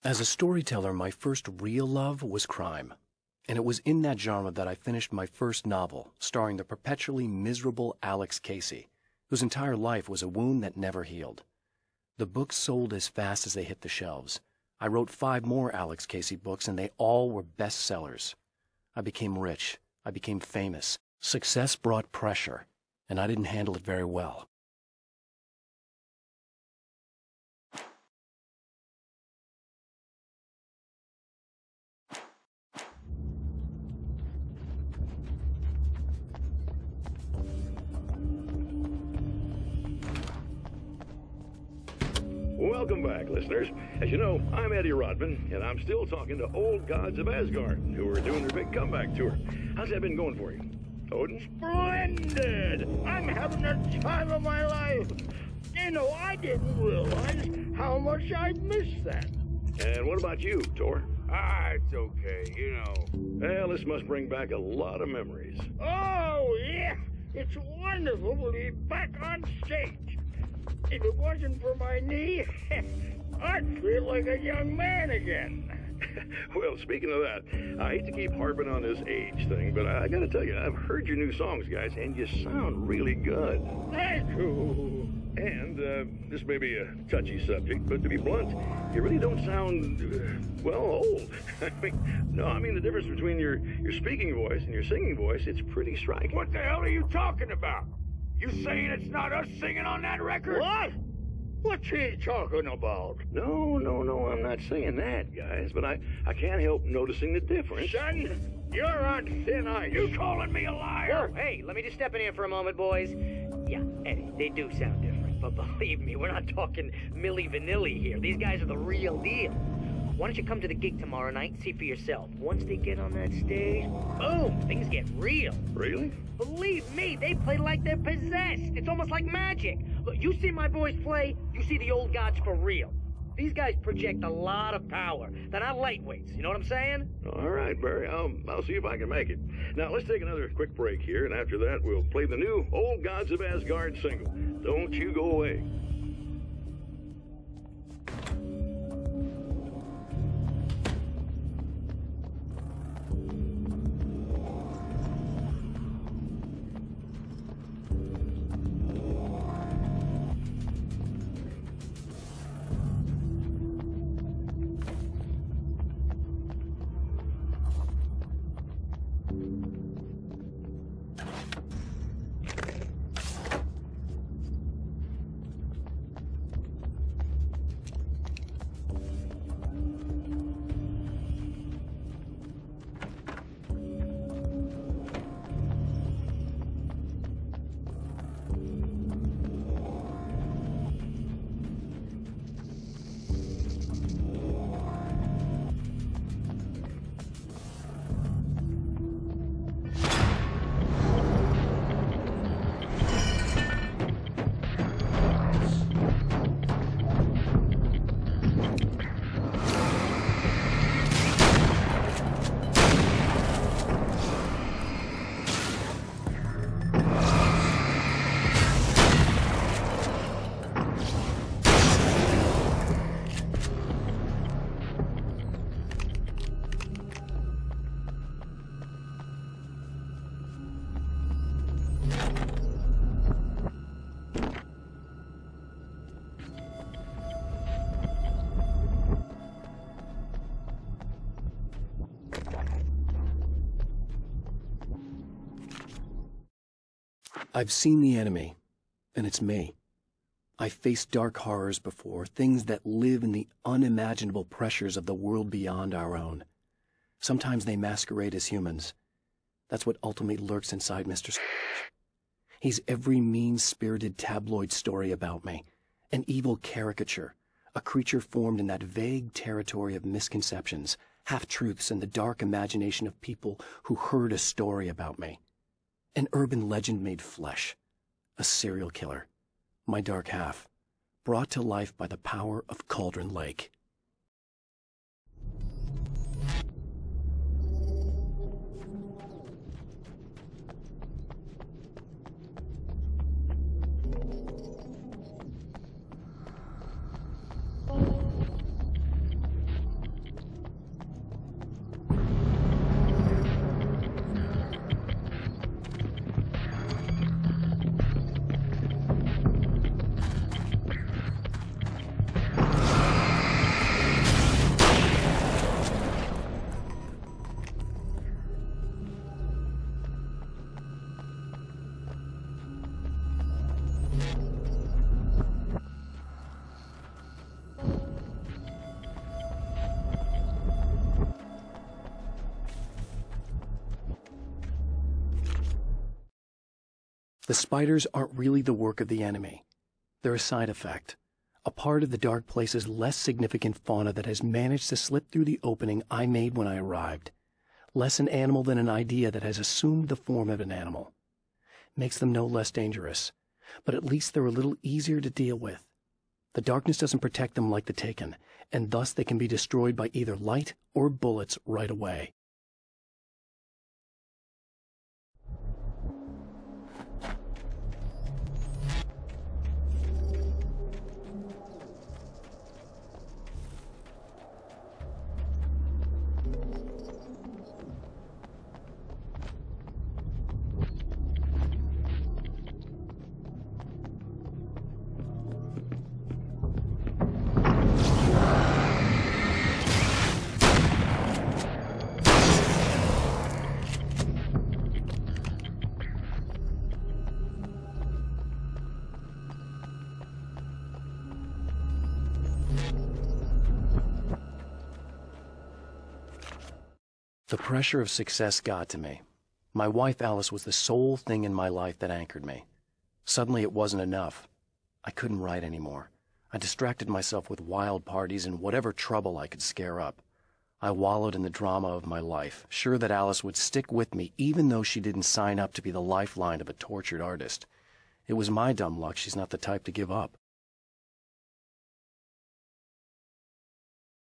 As a storyteller, my first real love was crime. And it was in that genre that I finished my first novel, starring the perpetually miserable Alex Casey, whose entire life was a wound that never healed. The books sold as fast as they hit the shelves. I wrote 5 more Alex Casey books, and they all were bestsellers. I became rich. I became famous. Success brought pressure, and I didn't handle it very well. Welcome back, listeners. As you know, I'm Eddie Rodman, and I'm still talking to old gods of Asgard, who are doing their big comeback tour. How's that been going for you? Odin? Splendid! I'm having the time of my life. You know, I didn't realize how much I'd missed that. And what about you, Thor? It's okay, you know. Well, this must bring back a lot of memories. Oh, yeah. It's wonderful to be back on stage. If it wasn't for my knee, I'd feel like a young man again. Well, speaking of that, I hate to keep harping on this age thing, but I gotta tell you, I've heard your new songs, guys, and you sound really good. Thank you. And, this may be a touchy subject, but to be blunt, you really don't sound, well, old. I mean the difference between your speaking voice and your singing voice, it's pretty striking. What the hell are you talking about? You saying it's not us singing on that record? What? What's he talking about? No, I'm not saying that, guys, but I can't help noticing the difference. Son, you're on thin ice. You calling me a liar? Whoa, hey, let me just step in here for a moment, boys. Yeah, Eddie, they do sound different, but believe me, we're not talking Milli Vanilli here. These guys are the real deal. Why don't you come to the gig tomorrow night and see for yourself? Once they get on that stage, boom, things get real. Really? Believe me, they play like they're possessed. It's almost like magic. Look, you see my boys play, you see the old gods for real. These guys project a lot of power. They're not lightweights, you know what I'm saying? All right, Barry, I'll see if I can make it. Now, let's take another quick break here, and after that, we'll play the new Old Gods of Asgard single. Don't you go away. I've seen the enemy, and it's me. I've faced dark horrors before, things that live in the unimaginable pressures of the world beyond our own. Sometimes they masquerade as humans. That's what ultimately lurks inside Mr. Strange. He's every mean-spirited tabloid story about me, an evil caricature, a creature formed in that vague territory of misconceptions, half-truths, and the dark imagination of people who heard a story about me. An urban legend made flesh, a serial killer, my dark half, brought to life by the power of Cauldron Lake. The spiders aren't really the work of the enemy. They're a side effect, a part of the dark place's less significant fauna that has managed to slip through the opening I made when I arrived. Less an animal than an idea that has assumed the form of an animal. Makes them no less dangerous, but at least they're a little easier to deal with. The darkness doesn't protect them like the Taken, and thus they can be destroyed by either light or bullets right away. The pressure of success got to me. My wife Alice was the sole thing in my life that anchored me. Suddenly it wasn't enough. I couldn't write anymore. I distracted myself with wild parties and whatever trouble I could scare up. I wallowed in the drama of my life, sure that Alice would stick with me even though she didn't sign up to be the lifeline of a tortured artist. It was my dumb luck she's not the type to give up.